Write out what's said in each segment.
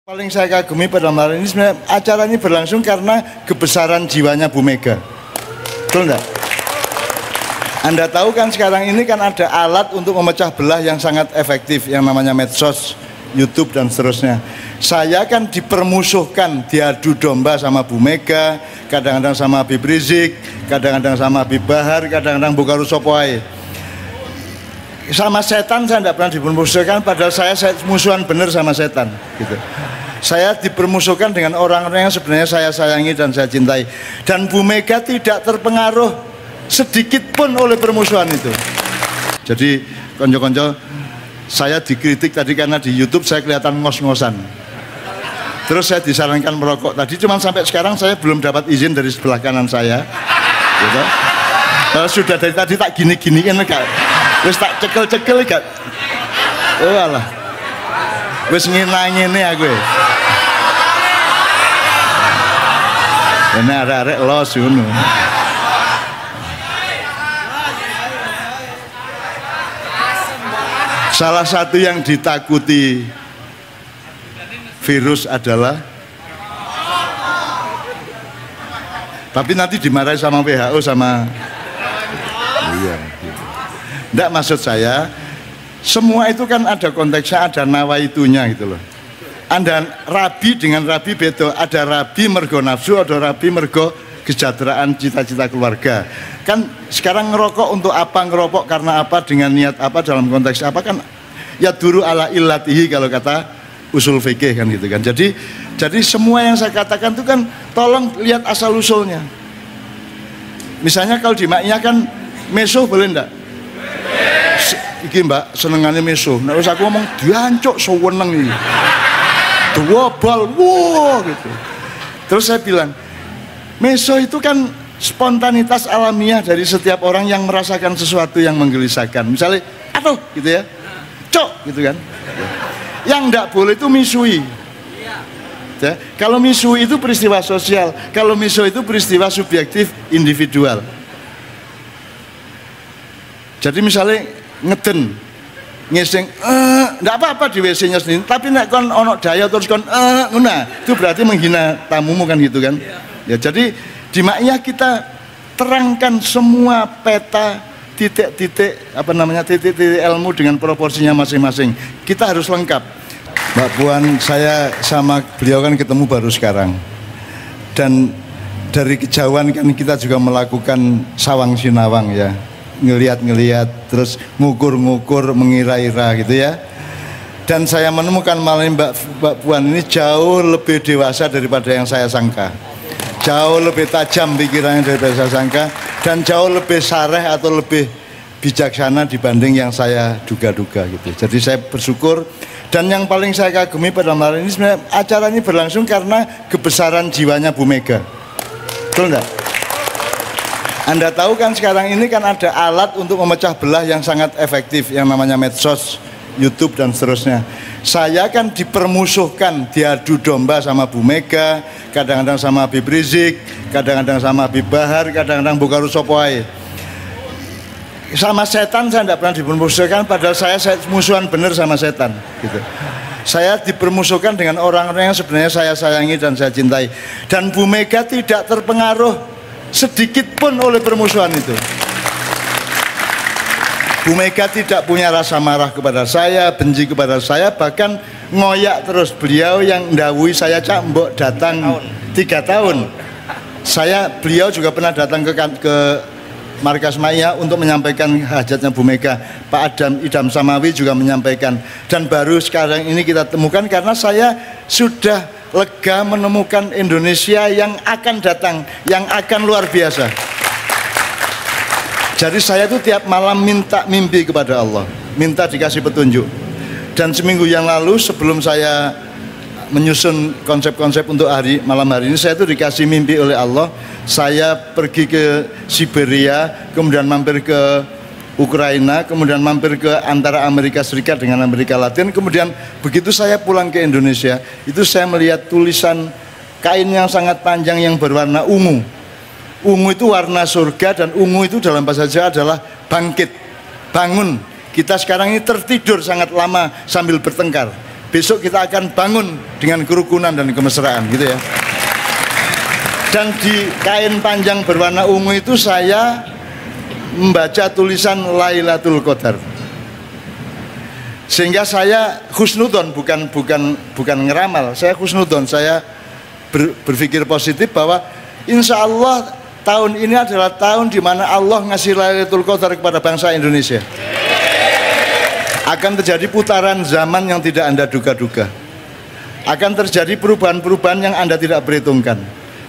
Paling saya kagumi pada malam ini sebenarnya acara ini berlangsung karena kebesaran jiwanya Bu Mega. Betul enggak? Anda tahu kan sekarang ini kan ada alat untuk memecah belah yang sangat efektif yang namanya medsos, YouTube dan seterusnya. Saya kan dipermusuhkan, diadu domba sama Bu Mega, kadang-kadang sama Habib Rizik, kadang-kadang sama Habib Bahar, kadang-kadang Bukaru Sopoai. Sama setan saya tidak pernah dipermusuhkan, padahal saya musuhan bener sama setan gitu. Saya dipermusuhkan dengan orang-orang yang sebenarnya saya sayangi dan saya cintai, dan Bu Mega tidak terpengaruh sedikit pun oleh permusuhan itu. Jadi konco-konco, saya dikritik tadi karena di YouTube saya kelihatan ngos-ngosan, terus saya disarankan merokok tadi, cuman sampai sekarang saya belum dapat izin dari sebelah kanan saya gitu. Kalau sudah dari tadi tak gini-giniin enggak, terus tak cekel-cekel enggak, oh alah, wis ngene aku ya. Ini arek-arek los ngono. Salah satu yang ditakuti virus adalah, tapi nanti dimarahi sama WHO sama iya gitu. Nggak, maksud saya semua itu kan ada konteksnya, ada nawaitunya gitu loh. Anda rabi dengan rabi beda, ada rabi mergo nafsu, ada rabi mergo kesejahteraan cita-cita keluarga. Kan sekarang ngerokok untuk apa, ngerokok karena apa, dengan niat apa, dalam konteks apa, kan ya duru ala illatihi kalau kata usul fikih kan gitu kan. Jadi semua yang saya katakan itu kan tolong lihat asal usulnya. Misalnya kalau di maknya kan meso boleh enggak? Iki mbak senengannya meso, nah usah aku ngomong diancuk seweneng ini dua bal, wow gitu. Terus saya bilang, meso itu kan spontanitas alamiah dari setiap orang yang merasakan sesuatu yang menggelisahkan. Misalnya, aduh gitu ya, cok gitu kan. Yang enggak boleh itu misui ya. Kalau misui itu peristiwa sosial, kalau miso itu peristiwa subjektif individual. Jadi misalnya ngeden, ngising, enggak apa-apa di WC-nya sendiri, tapi nek kon ono daya terus kon nguna, itu berarti menghina tamumu kan gitu kan. Ya, jadi di maknya kita terangkan semua peta titik-titik apa namanya, titik-titik ilmu dengan proporsinya masing-masing. Kita harus lengkap. Mbak Puan, saya sama beliau kan ketemu baru sekarang, dan dari kejauhan kan kita juga melakukan sawang sinawang ya, ngeliat-ngeliat, terus ngukur-ngukur, mengira-ira gitu ya. Dan saya menemukan malah Mbak Puan ini jauh lebih dewasa daripada yang saya sangka, jauh lebih tajam pikirannya daripada saya sangka, dan jauh lebih sareh atau lebih bijaksana dibanding yang saya duga-duga gitu. Jadi saya bersyukur, dan yang paling saya kagumi pada malam ini sebenarnya acara ini berlangsung karena kebesaran jiwanya Bu Mega. Betul enggak? Anda tahu kan sekarang ini kan ada alat untuk memecah belah yang sangat efektif yang namanya medsos, YouTube dan seterusnya. Saya kan dipermusuhkan, diadu domba sama Bu Mega, kadang-kadang sama Habib Rizik, kadang-kadang sama Habib Bahar, kadang-kadang Bukaru Sopoai. Sama setan saya tidak pernah dipermusuhkan, padahal saya musuhan bener sama setan gitu. Saya dipermusuhkan dengan orang-orang yang sebenarnya saya sayangi dan saya cintai, dan Bu Mega tidak terpengaruh sedikit pun oleh permusuhan itu. Bu Mega tidak punya rasa marah kepada saya, benci kepada saya, bahkan ngoyak terus. Beliau yang ndawuhi saya, cak mbok datang 3 tahun. Beliau juga pernah datang ke Markas Maya untuk menyampaikan hajatnya Bu Mega. Pak Idham Samawi juga menyampaikan, dan baru sekarang ini kita temukan karena saya sudah lega menemukan Indonesia yang akan datang, yang akan luar biasa. Jadi saya tuh tiap malam minta mimpi kepada Allah, minta dikasih petunjuk. Dan seminggu yang lalu sebelum saya menyusun konsep-konsep untuk malam hari ini, saya tuh dikasih mimpi oleh Allah. Saya pergi ke Siberia, kemudian mampir ke Ukraina, kemudian mampir ke antara Amerika Serikat dengan Amerika Latin. Kemudian begitu saya pulang ke Indonesia, itu saya melihat tulisan kain yang sangat panjang yang berwarna ungu. Ungu itu warna surga, dan ungu itu dalam bahasa Jawa adalah bangkit, bangun. Kita sekarang ini tertidur sangat lama sambil bertengkar. besok kita akan bangun dengan kerukunan dan kemesraan gitu ya. Dan di kain panjang berwarna ungu itu saya membaca tulisan Lailatul Qadar. Sehingga saya husnudon, bukan ngeramal, saya husnudon, saya berpikir positif bahwa insya Allah tahun ini adalah tahun di mana Allah ngasih Lailatul Qadar kepada bangsa Indonesia. Akan terjadi putaran zaman yang tidak Anda duga-duga. Akan terjadi perubahan-perubahan yang Anda tidak perhitungkan.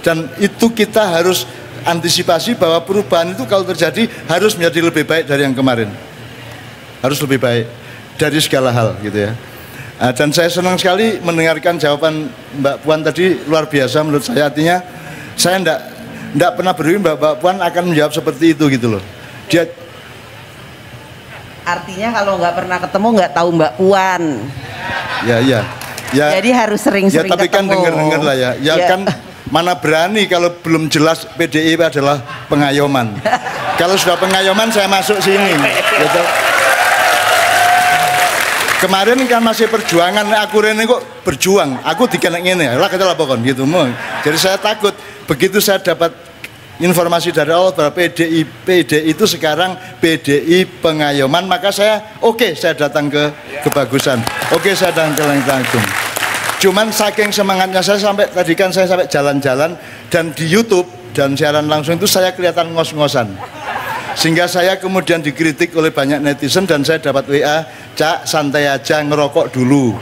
Dan itu kita harus antisipasi bahwa perubahan itu kalau terjadi harus menjadi lebih baik dari yang kemarin. Harus lebih baik dari segala hal gitu ya. Dan saya senang sekali mendengarkan jawaban Mbak Puan tadi, luar biasa menurut saya. Artinya saya enggak pernah berpikir Mbak Puan akan menjawab seperti itu gitu loh. Dia artinya kalau nggak pernah ketemu nggak tahu Mbak Puan. Ya. Jadi harus sering-sering tapi ketemu. Kan denger lah ya. Kan mana berani kalau belum jelas PDI adalah pengayoman. Kalau sudah pengayoman saya masuk sini. Gitu. Kemarin kan masih perjuangan, aku Rene kok berjuang, aku dikenek ngene, lah kita laporkan gitu. Jadi saya takut begitu saya dapat informasi dari Allah bahwa PDI itu sekarang PDI pengayoman, maka saya saya datang ke kebagusan, saya datang ke Langit Agung. Cuman saking semangatnya saya sampai tadi kan saya sampai jalan-jalan dan di YouTube dan siaran langsung itu saya kelihatan ngos-ngosan, sehingga saya kemudian dikritik oleh banyak netizen dan saya dapat WA, Cak santai aja ngerokok dulu,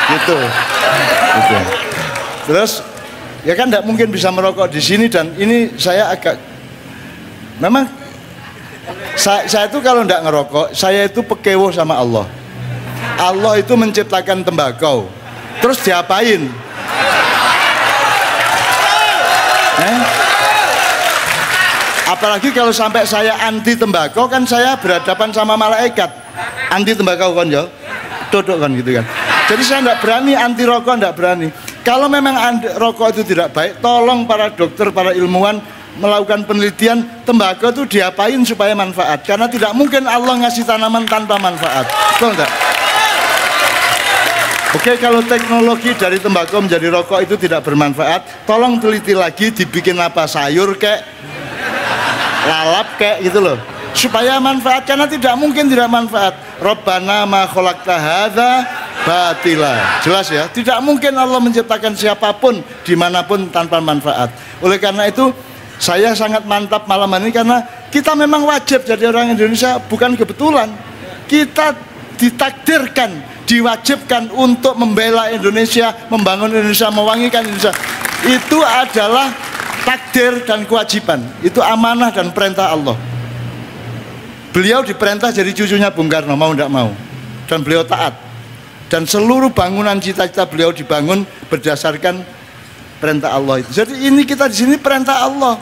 gitu. Terus ya kan tidak mungkin bisa merokok di sini dan ini saya agak memang saya itu kalau tidak ngerokok saya itu pekewo sama Allah. Allah itu menciptakan tembakau terus diapain? Apalagi kalau sampai saya anti tembakau kan saya berhadapan sama malaikat. Anti tembakau kan ya duduk kan gitu kan. Jadi saya tidak berani anti rokok, tidak berani. Kalau memang rokok itu tidak baik, tolong para dokter, para ilmuwan melakukan penelitian tembakau itu diapain supaya manfaat. Karena tidak mungkin Allah ngasih tanaman tanpa manfaat. Betul enggak? Oke, kalau teknologi dari tembakau menjadi rokok itu tidak bermanfaat, tolong teliti lagi, dibikin apa, sayur kek, lalap kek gitu loh, supaya manfaat. Karena tidak mungkin tidak manfaat. Rabbana ma khalaqta hadza batila. Jelas ya, tidak mungkin Allah menciptakan siapapun dimanapun tanpa manfaat. Oleh karena itu saya sangat mantap malam ini karena kita memang wajib jadi orang Indonesia, bukan kebetulan. Kita ditakdirkan, diwajibkan untuk membela Indonesia, membangun Indonesia, mewangikan Indonesia. Itu adalah takdir dan kewajiban. Itu amanah dan perintah Allah. Beliau diperintah jadi cucunya Bung Karno, mau tidak mau, dan beliau taat. Dan seluruh bangunan cita-cita beliau dibangun berdasarkan perintah Allah itu. Jadi ini kita di sini perintah Allah.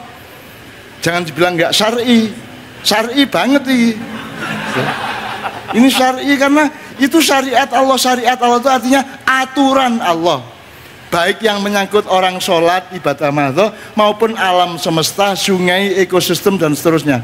Jangan dibilang nggak syar'i, syar'i banget ini. Ini syar'i karena itu syariat Allah. Syariat Allah itu artinya aturan Allah. Baik yang menyangkut orang sholat, ibadah mahdoh, maupun alam semesta, sungai, ekosistem dan seterusnya.